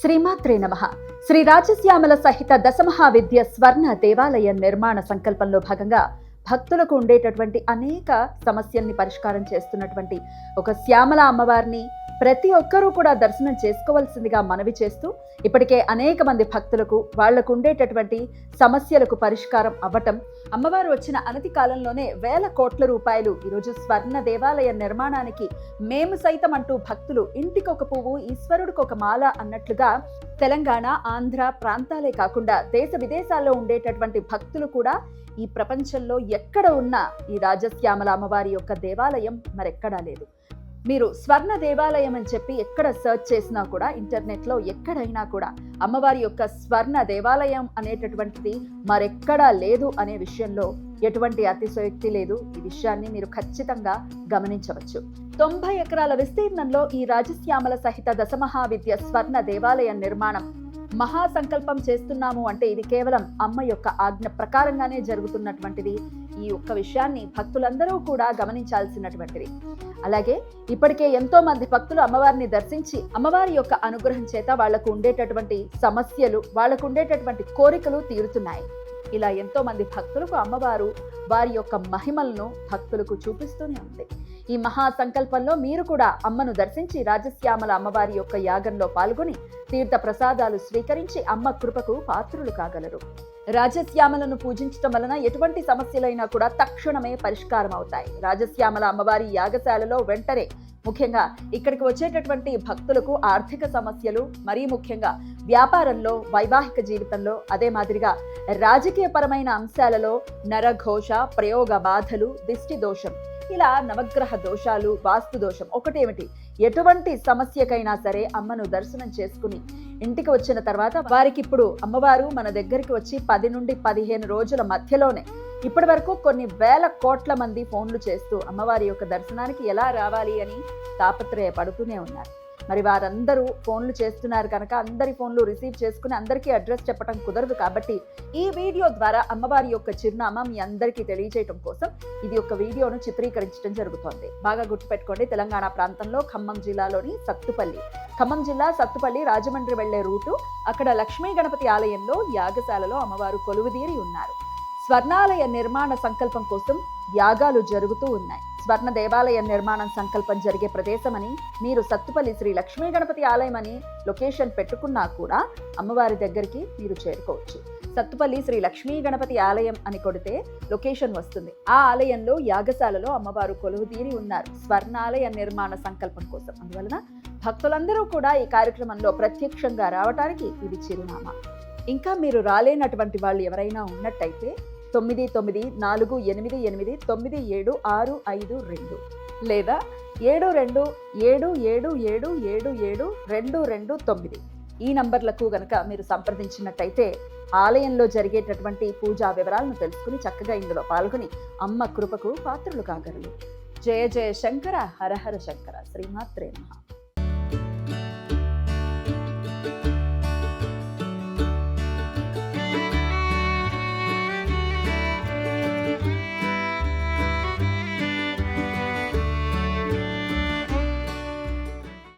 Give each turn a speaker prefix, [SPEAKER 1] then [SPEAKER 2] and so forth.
[SPEAKER 1] శ్రీమాత్రే నమః. శ్రీ రాజశ్యామల సహిత దశమహావిద్య స్వర్ణ దేవాలయ నిర్మాణ సంకల్పంలో భాగంగా భక్తులకు ఉండేటటువంటి అనేక సమస్యల్ని పరిష్కారం చేస్తున్నటువంటి ఒక శ్యామల అమ్మవారిని ప్రతి ఒక్కరూ కూడా దర్శనం చేసుకోవాల్సిందిగా మనవి చేస్తూ, ఇప్పటికే అనేక మంది భక్తులకు వాళ్లకు ఉండేటటువంటి సమస్యలకు పరిష్కారం అవ్వటం, అమ్మవారు వచ్చిన అనతి కాలంలోనే వేల కోట్ల రూపాయలు ఈరోజు స్వర్ణ దేవాలయ నిర్మాణానికి మేము సైతం అంటూ భక్తులు ఇంటికొక పువ్వు ఈశ్వరుడికొక మాల అన్నట్లుగా తెలంగాణ, ఆంధ్ర ప్రాంతాలే కాకుండా దేశ విదేశాల్లో ఉండేటటువంటి భక్తులు కూడా ఈ ప్రపంచంలో ఎక్కడ ఉన్నా ఈ రాజశ్యామల అమ్మవారి యొక్క దేవాలయం మరెక్కడా లేదు. మీరు స్వర్ణ దేవాలయం అని చెప్పి ఎక్కడ సెర్చ్ చేసినా కూడా ఇంటర్నెట్లో ఎక్కడైనా కూడా అమ్మవారి యొక్క స్వర్ణ దేవాలయం అనేటటువంటిది మరెక్కడా లేదు అనే విషయంలో ఎటువంటి అతిశయోక్తి లేదు. ఈ విషయాన్ని మీరు ఖచ్చితంగా గమనించవచ్చు. 90 ఎకరాల విస్తీర్ణంలో ఈ రాజశ్యామల సహిత దశమహావిద్య స్వర్ణ దేవాలయ నిర్మాణం మహాసంకల్పం చేస్తున్నాము అంటే ఇది కేవలం అమ్మ యొక్క ఆజ్ఞ ప్రకారంగానే జరుగుతున్నటువంటిది. ఈ ఒక్క విషయాన్ని భక్తులందరూ కూడా గమనించాల్సినటువంటిది. అలాగే ఇప్పటికే ఎంతో మంది భక్తులు అమ్మవారిని దర్శించి అమ్మవారి యొక్క అనుగ్రహం చేత వాళ్లకు ఉండేటటువంటి సమస్యలు, వాళ్లకు ఉండేటటువంటి కోరికలు తీరుతున్నాయి. ఇలా ఎంతో మంది భక్తులకు అమ్మవారు వారి యొక్క మహిమలను భక్తులకు చూపిస్తూనే ఉంది. ఈ మహా సంకల్పంలో మీరు కూడా అమ్మను దర్శించి రాజశ్యామల అమ్మవారి యొక్క యాగంలో పాల్గొని తీర్థ ప్రసాదాలు స్వీకరించి అమ్మ కృపకు పాత్రులు కాగలరు. రాజశ్యామలను పూజించడం వలన ఎటువంటి సమస్యలైనా కూడా తక్షణమే పరిష్కారం అవుతాయి. రాజశ్యామల అమ్మవారి యాగశాలలో వెంటనే ముఖ్యంగా ఇక్కడికి వచ్చేటటువంటి భక్తులకు ఆర్థిక సమస్యలు, మరీ ముఖ్యంగా వ్యాపారంలో, వైవాహిక జీవితంలో, అదే మాదిరిగా రాజకీయపరమైన అంశాలలో నరఘోష, ప్రయోగ బాధలు, దిష్టి దోషం, ఇలా నవగ్రహ దోషాలు, వాస్తు దోషం ఒకటేమిటి ఎటువంటి సమస్యకైనా సరే అమ్మను దర్శనం చేసుకుని ఇంటికి వచ్చిన తర్వాత వారికి ఇప్పుడు అమ్మవారు మన దగ్గరికి వచ్చి 10 నుండి 15 రోజుల మధ్యలోనే ఇప్పటి వరకు కొన్ని వేల కోట్ల మంది ఫోన్లు చేస్తూ అమ్మవారి యొక్క దర్శనానికి ఎలా రావాలి అని తాపత్రయపడుతూనే ఉన్నారు. మరి వారందరూ ఫోన్లు చేస్తున్నారు కనుక అందరి ఫోన్లు రిసీవ్ చేసుకుని అందరికీ అడ్రస్ చెప్పడం కుదరదు. కాబట్టి ఈ వీడియో ద్వారా అమ్మవారి యొక్క చిరునామా మీ అందరికీ తెలియజేయడం కోసం ఇది ఒక వీడియోను చిత్రీకరించడం జరుగుతోంది. బాగా గుర్తుపెట్టుకోండి, తెలంగాణ ప్రాంతంలో ఖమ్మం జిల్లాలోని సత్తుపల్లి, ఖమ్మం జిల్లా సత్తుపల్లి రాజమండ్రి వెళ్లే రూటు, అక్కడ లక్ష్మీ గణపతి ఆలయంలో యాగశాలలో అమ్మవారు కొలువుదీరి ఉన్నారు. స్వర్ణాలయ నిర్మాణ సంకల్పం కోసం యాగాలు జరుగుతూ ఉన్నాయి. స్వర్ణ దేవాలయ నిర్మాణం సంకల్పం జరిగే ప్రదేశమని మీరు సత్తుపల్లి శ్రీ లక్ష్మీ గణపతి ఆలయం అని లొకేషన్ పెట్టుకున్నా కూడా అమ్మవారి దగ్గరికి మీరు చేరుకోవచ్చు. సత్తుపల్లి శ్రీ లక్ష్మీ గణపతి ఆలయం అని కొడితే లొకేషన్ వస్తుంది. ఆ ఆలయంలో యాగశాలలో అమ్మవారు కొలువుదీరి ఉన్నారు స్వర్ణాలయ నిర్మాణ సంకల్పం కోసం. అందువలన భక్తులందరూ కూడా ఈ కార్యక్రమంలో ప్రత్యక్షంగా రావడానికి ఇది చిరునామా. ఇంకా మీరు రాలేనటువంటి వాళ్ళు ఎవరైనా ఉన్నట్టయితే 9948897652 లేదా 727777772229 ఈ నంబర్లకు గనక మీరు సంప్రదించినట్టయితే ఆలయంలో జరిగేటటువంటి పూజా వివరాలను తెలుసుకుని చక్కగా ఇందులో పాల్గొని అమ్మ కృపకు పాత్రలు కాగలరు. జయ జయ శంకర, హర హర శంకర. శ్రీమాత్రే నమః.